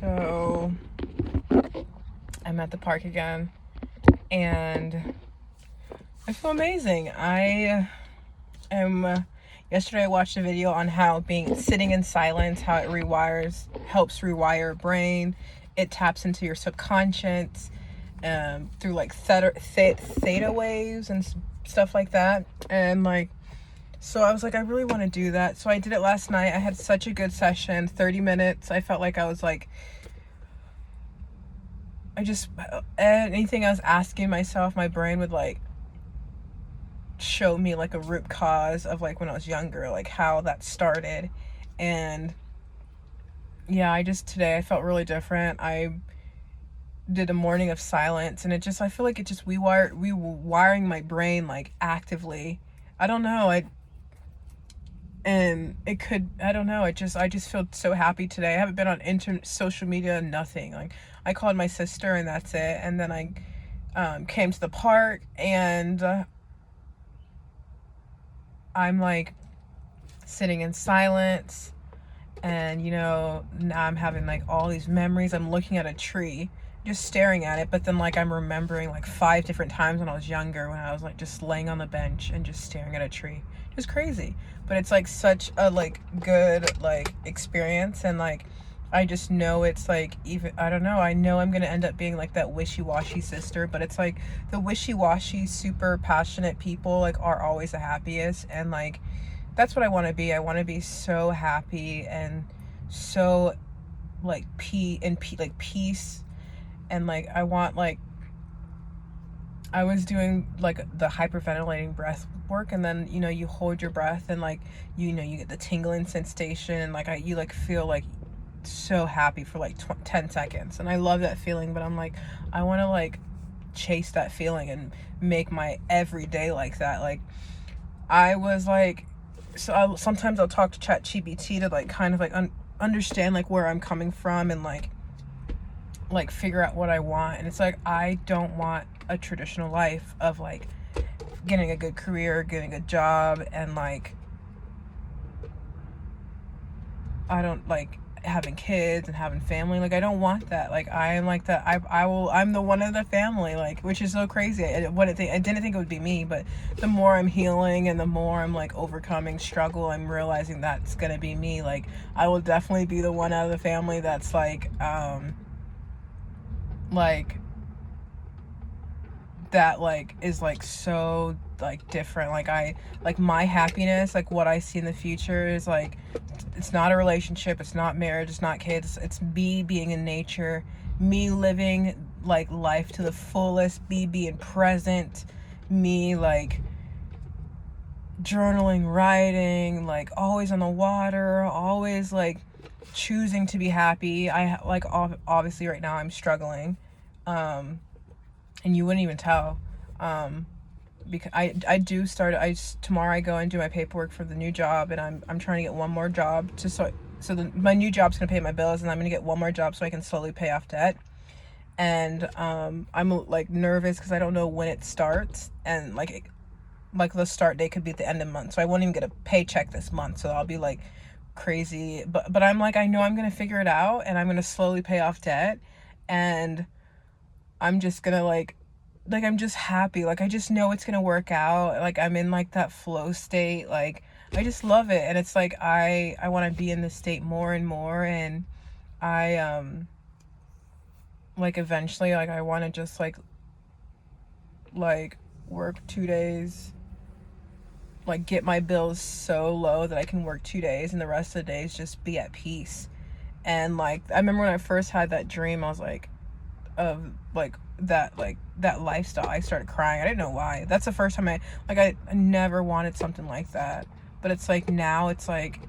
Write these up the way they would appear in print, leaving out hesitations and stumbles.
So I'm at the park again, and I feel amazing. I am. Yesterday I watched a video on how sitting in silence, how it helps rewire brain. It taps into your subconscious through like theta waves and stuff like that. And so I was like, I really want to do that. So I did it last night. I had such a good session, 30 minutes. I felt like I was like, anything I was asking myself, my brain would like show me like a root cause of like when I was younger, like how that started. And yeah, today I felt really different. I did a morning of silence, and I feel like it just rewiring my brain like actively. I don't know. I don't know. I just feel so happy today. I haven't been on social media, nothing. Like, I called my sister and that's it. And then I came to the park, and I'm like sitting in silence, and now I'm having like all these memories. I'm looking at a tree, just staring at it, but then like I'm remembering like 5 different times when I was younger, when I was like just laying on the bench and just staring at a tree. Just crazy. But it's like such a like good like experience, and like I just know it's like, even I don't know, I know I'm gonna end up being like that wishy-washy sister, but it's like the wishy-washy super passionate people like are always the happiest. And like that's what I want to be. I want to be so happy and so like peace. And like I want, like, I was doing like the hyperventilating breath work, and then you hold your breath, and like you get the tingling sensation, and like you like feel like so happy for like 10 seconds, and I love that feeling. But I'm like, I want to like chase that feeling and make my everyday like that. Like, I was like, sometimes I'll talk to ChatGPT to like kind of like understand like where I'm coming from, and like figure out what I want. And it's like, I don't want a traditional life of like getting a good career, getting a job, and like I don't like having kids and having family. Like, I don't want that. Like, I am like that. I'm the one of the family, like, which is so crazy. I didn't think it would be me, but the more I'm healing and the more I'm like overcoming struggle, I'm realizing that's gonna be me. Like, I will definitely be the one out of the family that's like that like is like so like different. Like my happiness, like what I see in the future is like, it's not a relationship, it's not marriage, it's not kids, it's me being in nature, me living like life to the fullest, me being present, me like journaling, writing, like always on the water, always like choosing to be happy. I like obviously right now I'm struggling, and you wouldn't even tell, because tomorrow I go and do my paperwork for the new job, and I'm trying to get one more job my new job's gonna pay my bills, and I'm gonna get one more job so I can slowly pay off debt. And I'm like nervous because I don't know when it starts, and like the start date could be at the end of the month, so I won't even get a paycheck this month, so I'll be like crazy. But I'm like, I know I'm gonna figure it out, and I'm gonna slowly pay off debt, and I'm just gonna like I'm just happy. Like, I just know it's gonna work out. Like, I'm in like that flow state. Like, I just love it. And it's like I want to be in this state more and more. And I like eventually, like, I want to just like work 2 days, like get my bills so low that I can work 2 days and the rest of the days just be at peace. And like, I remember when I first had that dream, I was like, of like that lifestyle, I started crying. I didn't know why. That's the first time I never wanted something like that. But it's like, now it's like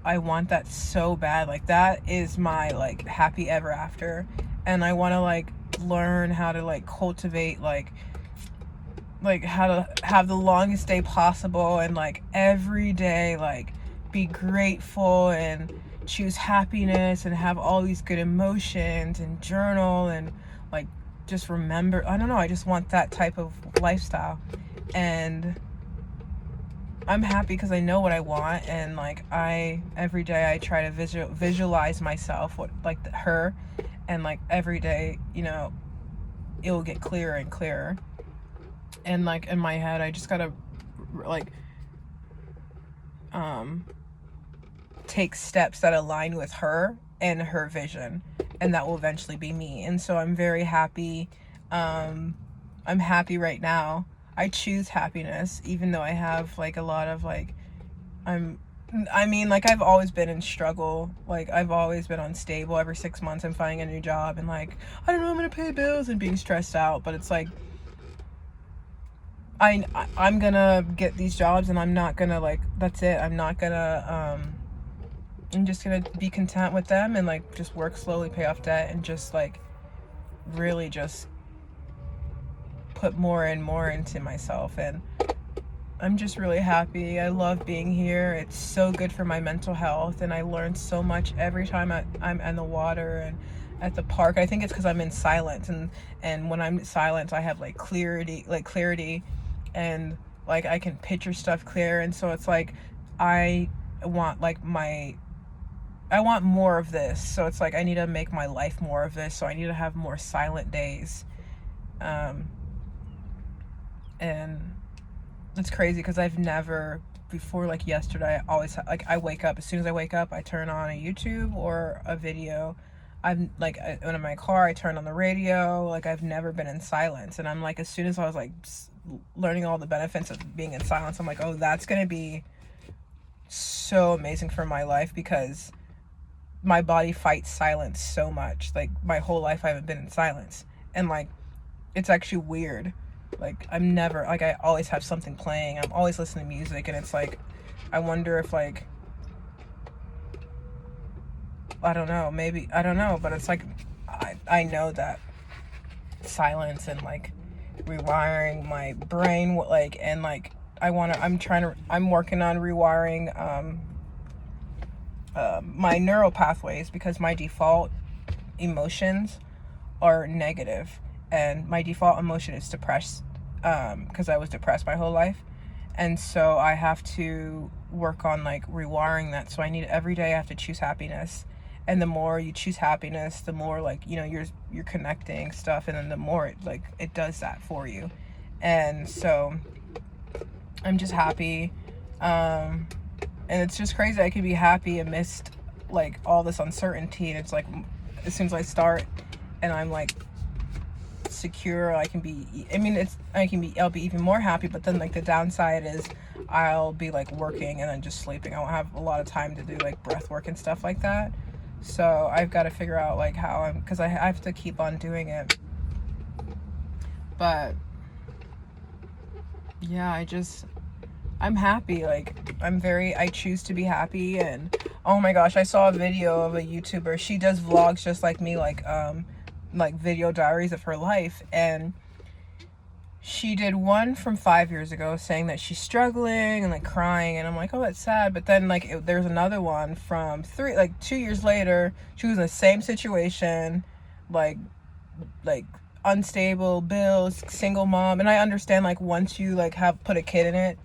I want that so bad. Like, that is my like happy ever after. And I want to like learn how to like cultivate like how to have the longest day possible, and like every day like be grateful and choose happiness and have all these good emotions and journal and like just remember. I don't know, I just want that type of lifestyle. And I'm happy because I know what I want, and like every day I try to visualize myself what like her, and like every day, you know, it will get clearer and clearer. And like in my head, I just gotta like take steps that align with her and her vision, and that will eventually be me. And so I'm very happy. I'm happy right now. I choose happiness, even though I have like a lot of like, I mean, like I've always been in struggle. Like I've always been unstable. Every 6 months I'm finding a new job, and like, I don't know, I'm gonna pay bills, and being stressed out. But it's like, I'm gonna get these jobs, and I'm not gonna like, that's it. I'm not gonna, I'm just gonna be content with them, and like just work slowly, pay off debt, and just like really just put more and more into myself. And I'm just really happy. I love being here. It's so good for my mental health, and I learn so much every time I'm in the water and at the park. I think it's because I'm in silence, and when I'm silent, I have like clarity, and like I can picture stuff clear. And so it's like I want like I want more of this. So it's like I need to make my life more of this. So I need to have more silent days. And it's crazy because I've never before, like yesterday, I always like I wake up, as soon as I wake up I turn on a YouTube or a video. I'm like when I'm in my car, I turn on the radio. Like I've never been in silence, and I'm like, as soon as I was like learning all the benefits of being in silence, I'm like, oh, that's gonna be so amazing for my life, because my body fights silence so much. Like my whole life I haven't been in silence, and like it's actually weird. Like I'm never like, I always have something playing. I'm always listening to music, and it's like I wonder if like, I don't know, maybe, I don't know, but it's like I know that silence and like rewiring my brain, like, and like I'm working on rewiring my neural pathways, because my default emotions are negative, and my default emotion is depressed, because I was depressed my whole life. And so I have to work on like rewiring that. So I need, every day I have to choose happiness, and the more you choose happiness, the more like, you know, you're connecting stuff, and then the more it does that for you. And so I'm just happy, and it's just crazy. I can be happy amidst like all this uncertainty, and it's like as soon as I start and I'm like secure, I'll be even more happy. But then like the downside is I'll be like working and then just sleeping. I won't have a lot of time to do like breath work and stuff like that. So I've got to figure out like how because I have to keep on doing it. But yeah, I'm happy. Like I choose to be happy. And oh my gosh, I saw a video of a YouTuber. She does vlogs just like me, like video diaries of her life, and she did one from 5 years ago saying that she's struggling and like crying, and I'm like, oh, that's sad. But then like there's another one from 2 years later. She was in the same situation, like unstable, bills, single mom. And I understand, like once you like have put a kid in it,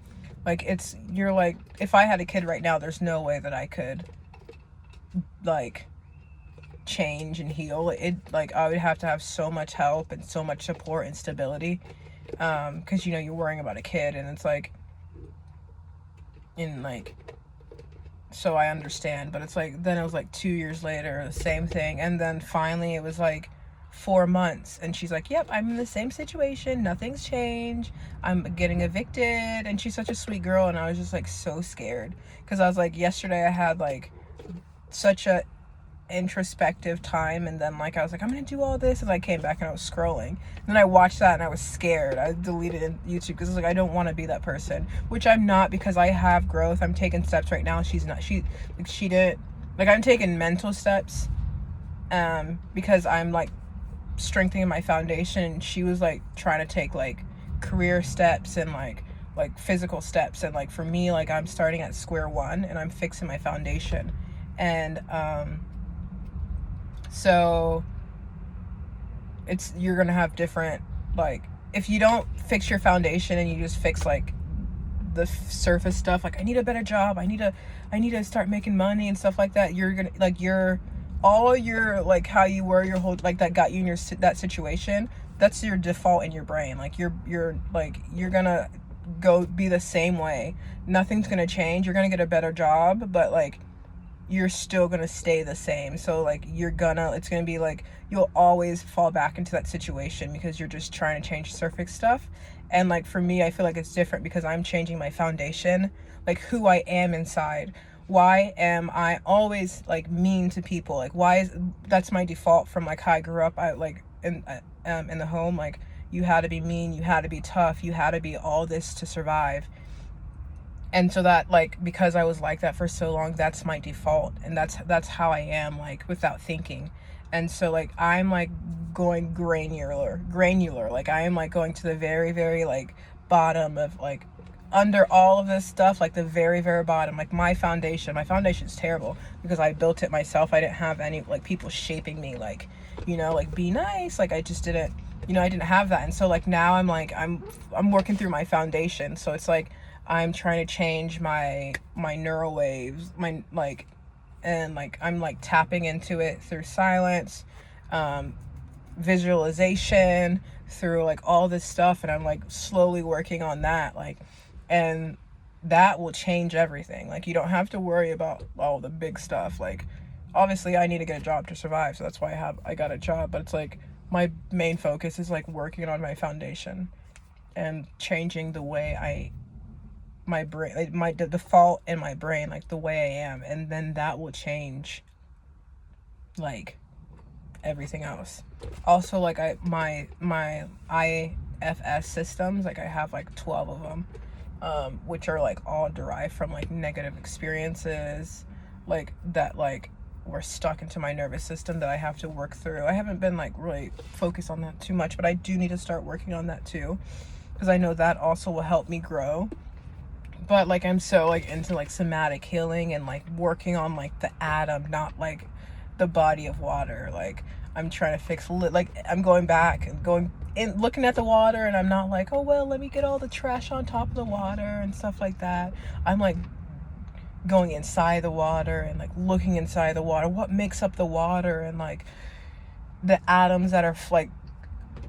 like you're like, if I had a kid right now, there's no way that I could like change and heal it. Like I would have to have so much help and so much support and stability, because you know, you're worrying about a kid, and it's like, in like, so I understand. But it's like, then it was like 2 years later, the same thing. And then finally it was like 4 months, and she's like, yep, I'm in the same situation, nothing's changed, I'm getting evicted. And she's such a sweet girl, and I was just like so scared, because I was like, yesterday I had like such a introspective time, and then like I was like, I'm gonna do all this, and I came back and I was scrolling, and then I watched that and I was scared. I deleted YouTube because it's like, I don't want to be that person, which I'm not, because I have growth. I'm taking steps right now. She didn't, like, I'm taking mental steps, because I'm like strengthening my foundation. She was like trying to take like career steps and like physical steps, and like for me, like I'm starting at square one and I'm fixing my foundation. And so you're gonna have different, like, if you don't fix your foundation and you just fix like the surface stuff, like I need a better job, I need to start making money and stuff like that, you're gonna like all your like how you were your whole like that got you in that situation, that's your default in your brain. Like you're like you're gonna go be the same way. Nothing's gonna change. You're gonna get a better job, but like you're still gonna stay the same. So like it's gonna be like you'll always fall back into that situation because you're just trying to change surface stuff. And like for me, I feel like it's different because I'm changing my foundation, like who I am inside. Why am I always like mean to people? Like that's my default from like how I grew up. I like in the home, like you had to be mean, you had to be tough, you had to be all this to survive. And so that like because I was like that for so long, that's my default, and that's how I am, like without thinking. And so like I'm like going granular, like I am like going to the very, very like bottom of like under all of this stuff, like the very, very bottom. Like my foundation's terrible because I built it myself. I didn't have any like people shaping me, like, you know, like be nice. Like I just didn't, you know, I didn't have that. And so like now I'm like I'm working through my foundation. So it's like I'm trying to change my neural waves, my like, and like I'm like tapping into it through silence, visualization, through like all this stuff, and I'm like slowly working on that, like, and that will change everything. Like you don't have to worry about all the big stuff. Like obviously I need to get a job to survive, so that's why I got a job, but it's like my main focus is like working on my foundation and changing the way my brain, like the default in my brain, like the way I am, and then that will change like everything else. Also like my IFS systems, like I have like 12 of them, which are like all derived from like negative experiences like that, like were stuck into my nervous system that I have to work through. I haven't been like really focused on that too much, but I do need to start working on that too, because I know that also will help me grow. But like I'm so like into like somatic healing and like working on like the atom, not like the body of water. Like I'm trying to fix like I'm going back and going in, looking at the water, and I'm not like, oh well, let me get all the trash on top of the water and stuff like that. I'm like going inside the water and like looking inside the water, what makes up the water, and like the atoms that are like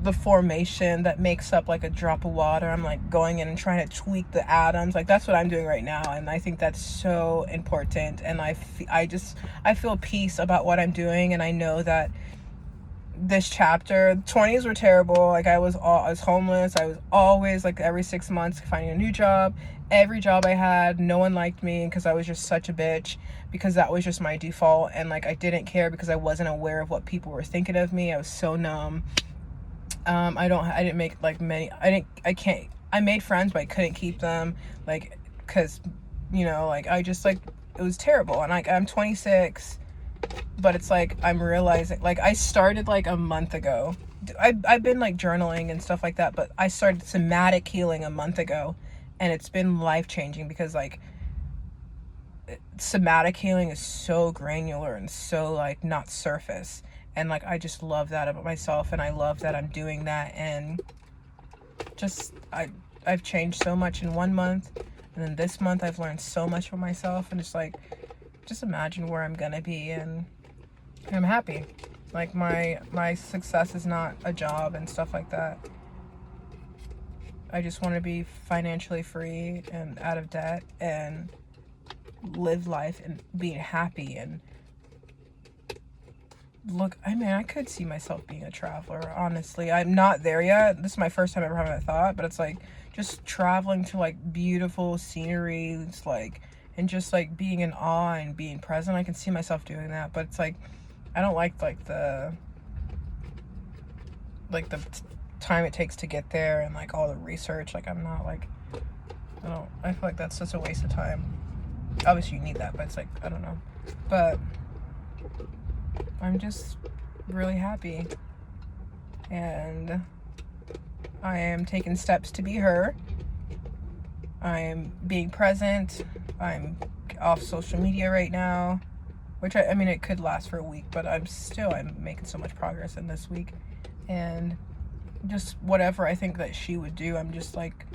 the formation that makes up like a drop of water. I'm like going in and trying to tweak the atoms. Like that's what I'm doing right now, and I think that's so important. And I feel peace about what I'm doing, and I know that this chapter, 20s were terrible. Like I was homeless. I was always like every 6 months finding a new job. Every job I had, no one liked me because I was just such a bitch, because that was just my default. And like I didn't care because I wasn't aware of what people were thinking of me. I was so numb. I didn't make like many, I made friends, but I couldn't keep them, like, cause, you know, like, I just, like, it was terrible. And like, I'm 26, but it's like, I'm realizing, like, I started like a month ago. I've been like journaling and stuff like that, but I started somatic healing a month ago, and it's been life-changing because like somatic healing is so granular and so like not surface. And like I just love that about myself, and I love that I'm doing that. And just I've changed so much in 1 month, and then this month I've learned so much for myself, and it's like just imagine where I'm gonna be, and I'm happy. Like my success is not a job and stuff like that. I just want to be financially free and out of debt and live life and being happy. And look, I mean, I could see myself being a traveler, honestly. I'm not there yet. This is my first time ever having a thought, but it's like just traveling to like beautiful sceneries, like, and just like being in awe and being present. I can see myself doing that, but it's like I don't like the time it takes to get there and like all the research. Like I'm not like, I feel like that's such a waste of time. Obviously you need that, but it's like, I don't know. But I'm just really happy, and I am taking steps to be her. I am being present. I'm off social media right now, which I mean, it could last for a week, but I'm making so much progress in this week. And just whatever I think that she would do. I'm just like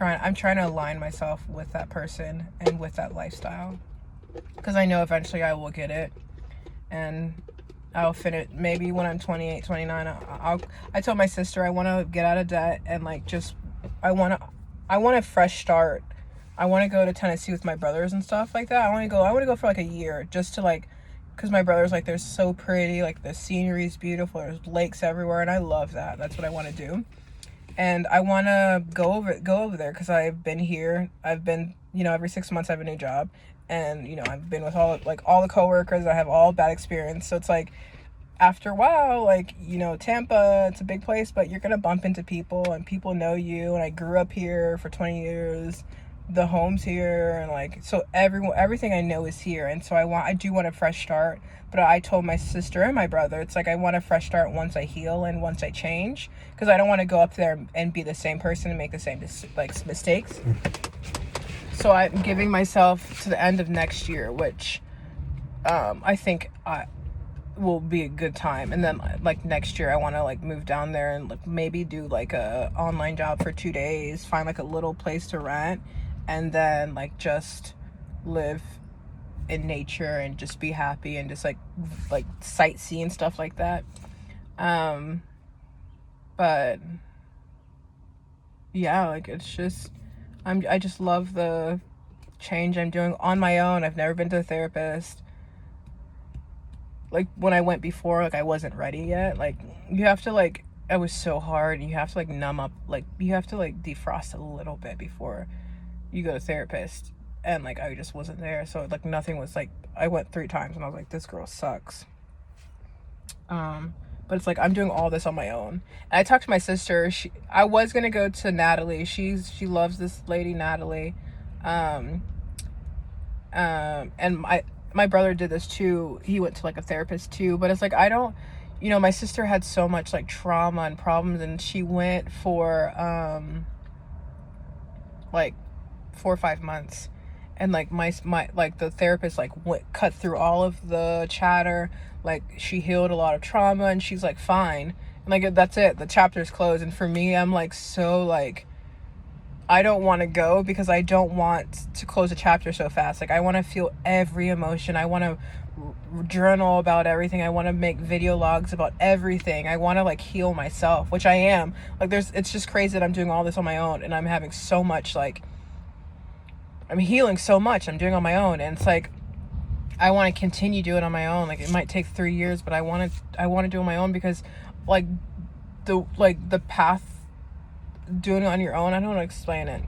I'm trying to align myself with that person and with that lifestyle, because I know eventually I will get it, and I'll finish maybe when I'm 28, 29. I told my sister I want to get out of debt, and like just I want a fresh start. I want to go to Tennessee with my brothers and stuff like that. I want to go for like a year, just to like, because my brothers, like, they're so pretty, like the scenery is beautiful, there's lakes everywhere, and I love that. That's what I want to do. And I want to go over there, because I've been here. I've been, every 6 months I have a new job, and I've been with all the coworkers. I have all bad experience, so it's like after a while, like, Tampa, it's a big place, but you're gonna bump into people, and people know you. And I grew up here for 20 years. The home's here, and like, so everything I know is here. And so I do want a fresh start. But I told my sister and my brother, it's like I want a fresh start once I heal and once I change, because I don't want to go up there and be the same person and make the same mistakes. So I'm giving myself to the end of next year, which I think will be a good time. And then like next year I want to like move down there and like maybe do like a online job for 2 days, find like a little place to rent, and then like just live in nature and just be happy and just like sightsee and stuff like that. But yeah, like it's just I just love the change I'm doing on my own. I've never been to a therapist. Like when I went before, like I wasn't ready yet. Like you have to like, it was so hard. You have to like numb up, like you have to like defrost a little bit before you go to therapist. And like I just wasn't there, so like nothing was like, I went 3 times and I was like, this girl sucks. But it's like I'm doing all this on my own. And I talked to my sister. I was gonna go to Natalie. She loves this lady Natalie. And my brother did this too. He went to like a therapist too. But it's like I don't, my sister had so much like trauma and problems, and she went for like 4 or 5 months. And like my like the therapist like cut through all of the chatter. Like she healed a lot of trauma, and she's like fine. And like that's it. The chapter's closed. And for me, I'm like so like, I don't want to go because I don't want to close a chapter so fast. Like I want to feel every emotion. I want to journal about everything. I want to make video logs about everything. I want to like heal myself, which I am. Like it's just crazy that I'm doing all this on my own, and I'm having so much like, I'm healing so much. I'm doing on my own, and it's like I want to continue doing it on my own. Like it might take 3 years, but I want to do it on my own, because like the path doing it on your own, I don't want to explain it,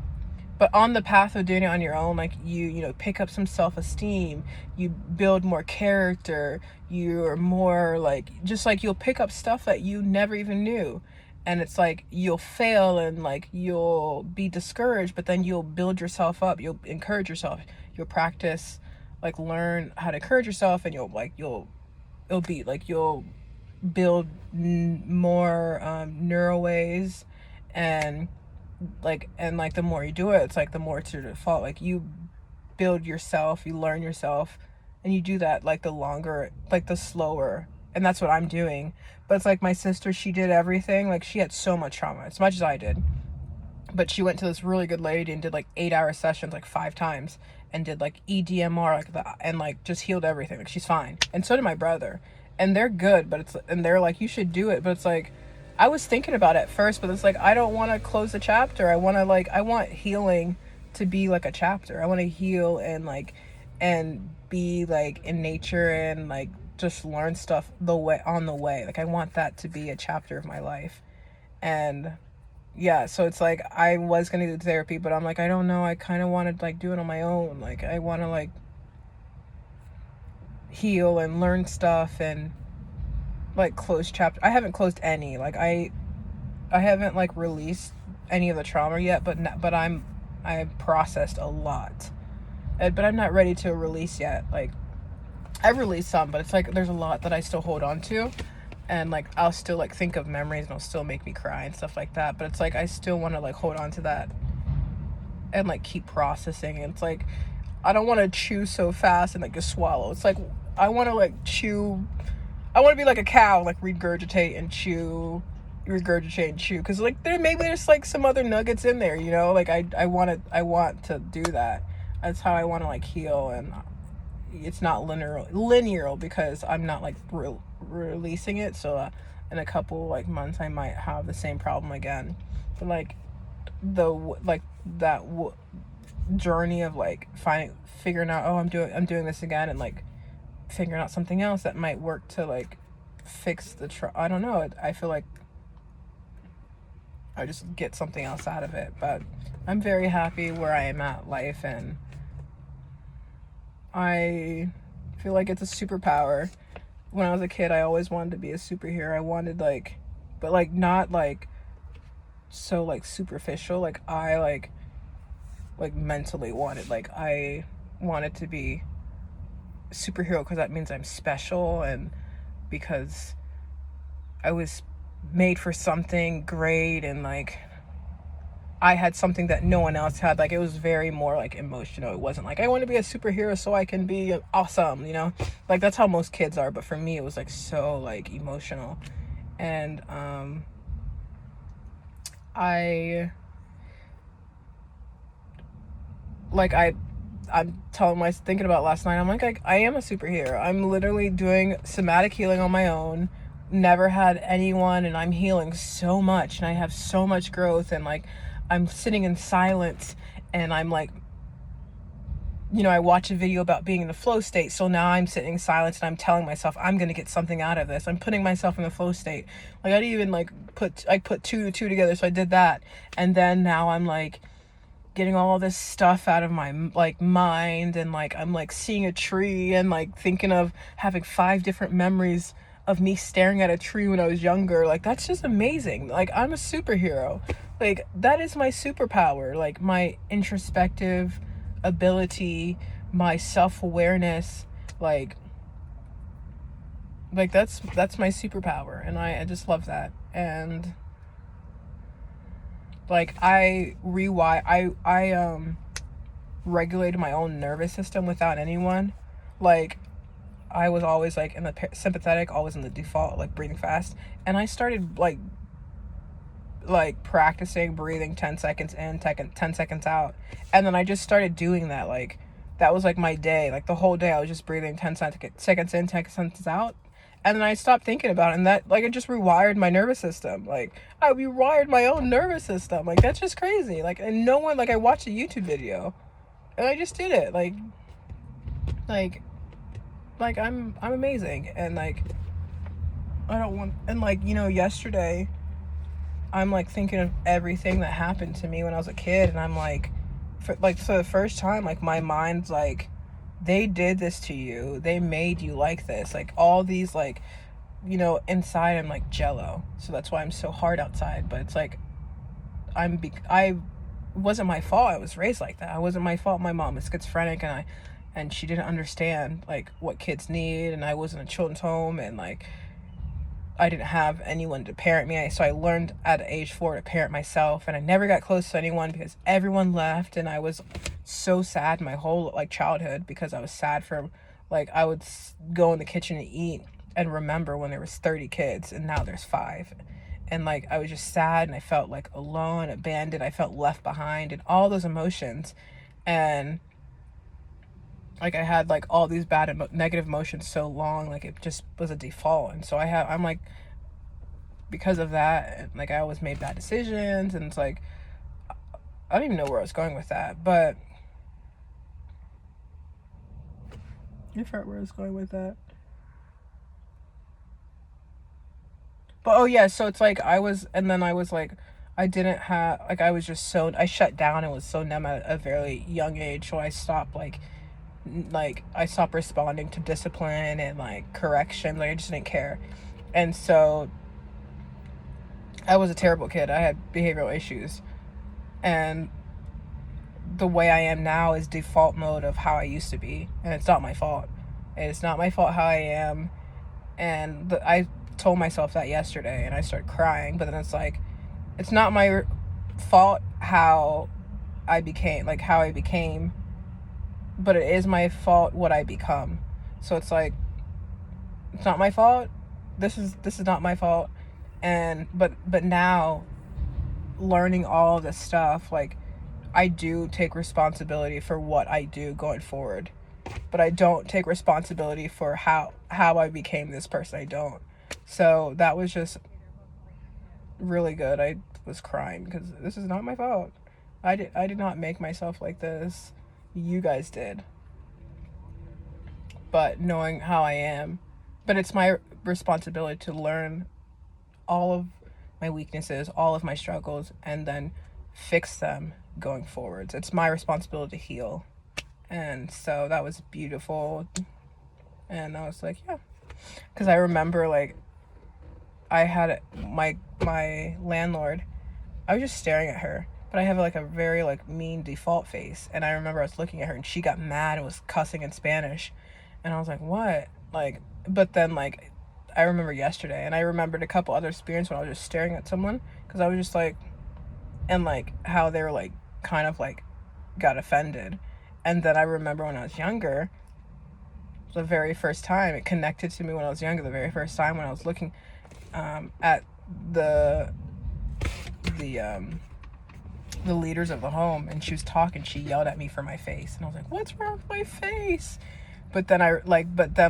but on the path of doing it on your own, like you pick up some self-esteem, you build more character, you're more like, just like you'll pick up stuff that you never even knew. And it's like you'll fail and like you'll be discouraged, but then you'll build yourself up, you'll encourage yourself, you'll practice, like learn how to encourage yourself, and you'll build more neural ways. And the more you do it, it's like the more to default, like you build yourself, you learn yourself, and you do that like the longer, like the slower. And that's what I'm doing. But it's like my sister, she did everything. Like she had so much trauma, as much as I did, but she went to this really good lady and did like 8-hour sessions like 5 times, and did like EDMR, like that, and like just healed everything. Like she's fine. And so did my brother, and they're good. But they're like, you should do it. But it's like, I was thinking about it at first, but it's like I don't want to close the chapter. I want healing to be like a chapter. I want to heal and be like in nature, and like just learn stuff on the way. Like I want that to be a chapter of my life. And yeah, so it's like I was gonna do therapy, but I'm like, I don't know, I kind of want to like do it on my own. Like I want to like heal and learn stuff, and like close chapter. I haven't closed any, like I haven't like released any of the trauma yet, but I processed a lot, but I'm not ready to release yet. Like I've released some, but it's like there's a lot that I still hold on to, and like I'll still like think of memories, and it'll still make me cry and stuff like that. But it's like I still want to like hold on to that and like keep processing. And it's like I don't want to chew so fast and like just swallow. It's like I want to like chew. I want to be like a cow, like regurgitate and chew regurgitate and chew, because like there's like some other nuggets in there, you know, like I want to do that. That's how I want to like heal, and it's not linear because I'm not like releasing it. So in a couple like months I might have the same problem again, but like that journey of like figuring out, oh, I'm doing this again, and like figuring out something else that might work to like fix I don't know, I feel like I just get something else out of it. But I'm very happy where I am at life, and I feel like it's a superpower. When I was a kid, I always wanted to be a superhero. I wanted like, but like not like so like superficial. Like I like mentally wanted, like I wanted to be a superhero because that means I'm special, and because I was made for something great, and like I had something that no one else had. Like it was very more like emotional. It wasn't like I want to be a superhero so I can be awesome, you know, like that's how most kids are. But for me it was like so like emotional. And I'm thinking about last night, I'm like I am a superhero. I'm literally doing somatic healing on my own, never had anyone, and I'm healing so much, and I have so much growth, and like I'm sitting in silence, and I'm like, you know, I watch a video about being in the flow state, so now I'm sitting in silence and I'm telling myself I'm gonna get something out of this. I'm putting myself in the flow state. Like I didn't even like put two together, so I did that, and then now I'm like getting all this stuff out of my like mind, and like I'm like seeing a tree and like thinking of having 5 different memories of me staring at a tree when I was younger. Like that's just amazing. Like I'm a superhero. Like that is my superpower. Like my introspective ability, my self-awareness, like that's my superpower, and I just love that. And like I regulated my own nervous system without anyone. Like I was always like in the sympathetic, always in the default, like breathing fast, and I started like practicing breathing 10 seconds in, 10 seconds out, and then I just started doing that. Like that was like my day. Like the whole day I was just breathing 10 seconds in, 10 seconds out, and then I stopped thinking about it, and that like it just rewired my nervous system. Like I rewired my own nervous system. Like that's just crazy. Like, and no one, like I watched a YouTube video and I just did it. Like I'm amazing. And like I don't want, and like, you know, yesterday I'm like thinking of everything that happened to me when I was a kid, and I'm like, for the first time, like my mind's like, they did this to you, they made you like this, like all these, like, you know, inside I'm like jello, so that's why I'm so hard outside. But it's like I wasn't my fault I was raised like that. It wasn't my fault my mom is schizophrenic, and she didn't understand like what kids need, and I was in a children's home, and like I didn't have anyone to parent me. So I learned at age 4 to parent myself, and I never got close to anyone because everyone left, and I was so sad my whole like childhood because I was sad for, like, I would go in the kitchen and eat and remember when there was 30 kids and now there's 5, and like I was just sad, and I felt like alone, abandoned, I felt left behind, and all those emotions. And like I had like all these negative emotions so long, like it just was a default. And so I'm like, because of that, like I always made bad decisions, and it's like I don't even know where I was going with that, but you forgot where I was going with that. But oh yeah, so it's like I was like, I didn't have, like I was just so, I shut down and was so numb at a very young age, so I stopped like I stopped responding to discipline and like correction. Like I just didn't care. And so I was a terrible kid. I had behavioral issues, and the way I am now is default mode of how I used to be, and it's not my fault. It's not my fault how I am. And I told myself that yesterday, and I started crying. But then it's like, it's not my fault how I became, but it is my fault what I become. So it's like, it's not my fault. This is not my fault. And but now, learning all of this stuff, like, I do take responsibility for what I do going forward, but I don't take responsibility for how I became this person. I don't. So that was just really good. I was crying because this is not my fault. I did not make myself like this. You guys did. But knowing how I am, but it's my responsibility to learn all of my weaknesses, all of my struggles, and then fix them going forwards. It's my responsibility to heal. And so that was beautiful. And I was like, yeah. Because I remember, like, I had my landlord, I was just staring at her, but I have like a very like mean default face, and I remember I was looking at her and she got mad and was cussing in Spanish, and I was like, what? Like, but then like, I remember yesterday, and I remembered a couple other experiences when I was just staring at someone, because I was just like, and like how they were like kind of like got offended. And then I remember when I was younger, the very first time it connected to me when I was younger, the very first time when I was looking at the leaders of the home, and she was talking, she yelled at me for my face, and I was like, what's wrong with my face? But then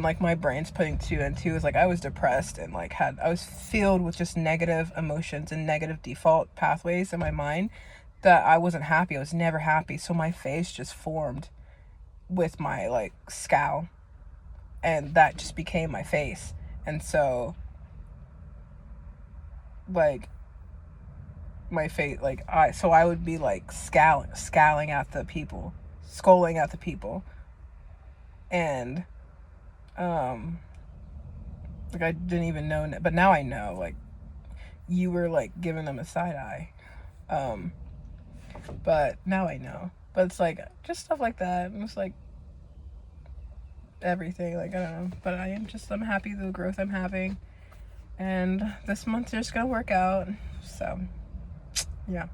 my brain's putting two and two. Is like, I was depressed and like I was filled with just negative emotions and negative default pathways in my mind, that I wasn't happy. I was never happy. So my face just formed with my like scowl, and that just became my face. And so like my face, like I would be like scowling at the people, scolding at the people, and like I didn't even know, but now I know, like, you were like giving them a side eye, but now I know. But it's like just stuff like that, and it's like everything, like, I don't know, but I'm happy with the growth I'm having, and this month's just gonna work out. So yeah.